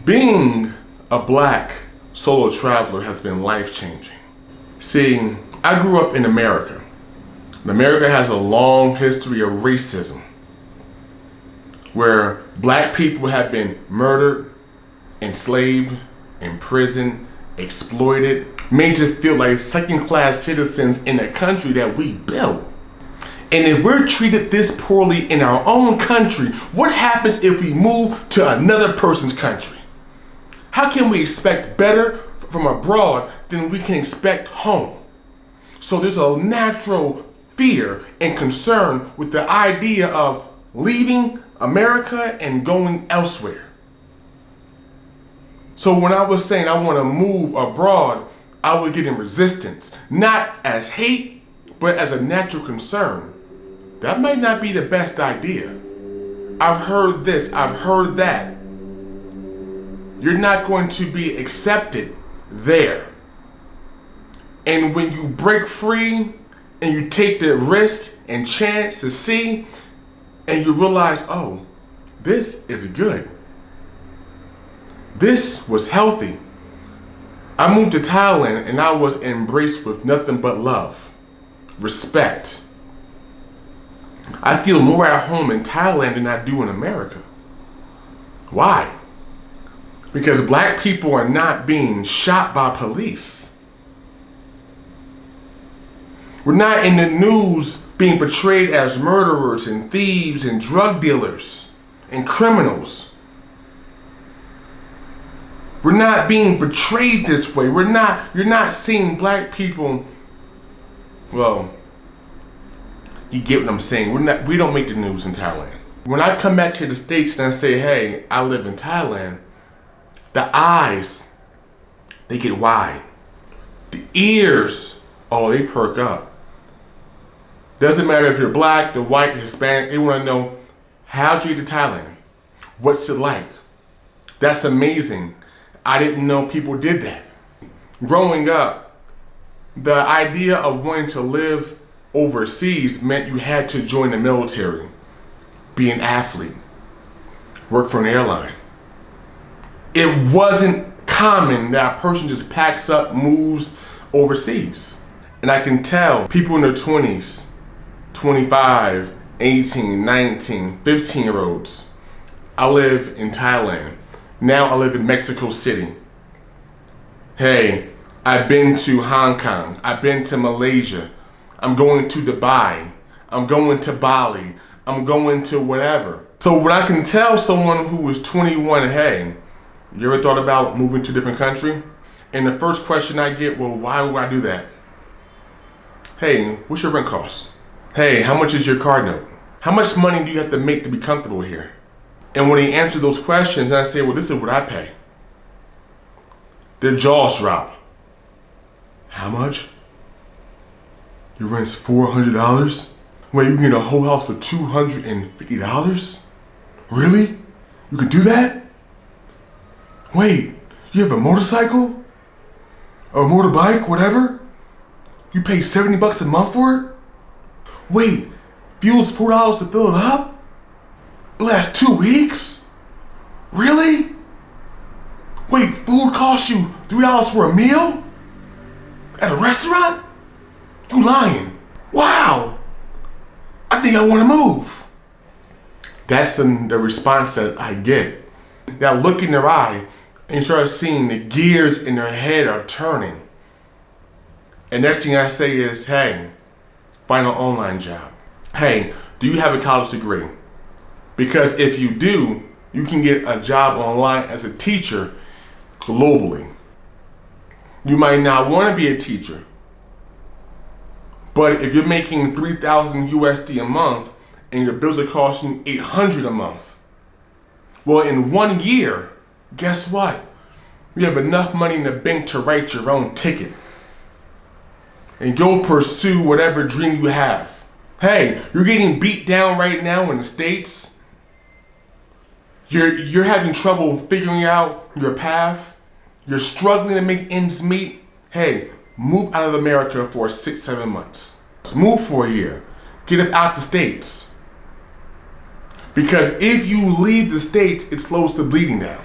Being a black solo traveler has been life-changing. See, I grew up in America. And America has a long history of racism, where black people have been murdered, enslaved, imprisoned, exploited, made to feel like second-class citizens in a country that we built. And if we're treated this poorly in our own country, what happens if we move to another person's country? How can we expect better from abroad than we can expect home? So there's a natural fear and concern with the idea of leaving America and going elsewhere. So when I was saying I want to move abroad, I was getting resistance, not as hate, but as a natural concern. That might not be the best idea. I've heard this, I've heard that. You're not going to be accepted there. And when you break free and you take the risk and chance to see, and you realize, oh, this is good. This was healthy. I moved to Thailand and I was embraced with nothing but love, respect. I feel more at home in Thailand than I do in America. Why? Because black people are not being shot by police. We're not in the news being portrayed as murderers and thieves and drug dealers and criminals. We're not being portrayed this way. You're not seeing black people, well, you get what I'm saying. We don't make the news in Thailand. When I come back to the States and I say, hey, I live in Thailand, the eyes, they get wide. The ears, oh, they perk up. Doesn't matter if you're black, the white, the Hispanic, they want to know, how'd you get to Thailand? What's it like? That's amazing. I didn't know people did that. Growing up, the idea of wanting to live overseas meant you had to join the military, be an athlete, work for an airline. It wasn't common that a person just packs up, moves overseas. And I can tell people in their 20s, 25, 18, 19, 15-year-olds. I live in Thailand. Now I live in Mexico City. Hey, I've been to Hong Kong. I've been to Malaysia. I'm going to Dubai. I'm going to Bali. I'm going to whatever. So when I can tell someone who is 21, hey, you ever thought about moving to a different country? And the first question I get, well, why would I do that? Hey, what's your rent cost? Hey, how much is your car note? How much money do you have to make to be comfortable here? And when they answer those questions, I say, well, this is what I pay. Their jaws drop. How much? Your rent's $400? Wait, you can get a whole house for $250? Really? You can do that? Wait, you have a motorcycle? Or a motorbike, whatever? You pay $70 a month for it? Wait, fuel's $4 to fill it up? It lasts 2 weeks? Really? Wait, food costs you $3 for a meal? At a restaurant? You lying. Wow! I think I want to move. That's the response that I get. That look in their eye, and you start seeing the gears in their head are turning. And next thing I say is, hey, find an online job. Hey, do you have a college degree? Because if you do, you can get a job online as a teacher globally. You might not want to be a teacher, but if you're making 3,000 USD a month and your bills are costing 800 a month, well, in 1 year, guess what? You have enough money in the bank to write your own ticket and go pursue whatever dream you have. Hey, you're getting beat down right now in the States. You're having trouble figuring out your path. You're struggling to make ends meet. Hey, move out of America for 6-7 months. Move for a year. Get up out the States. Because if you leave the States, it slows the bleeding down.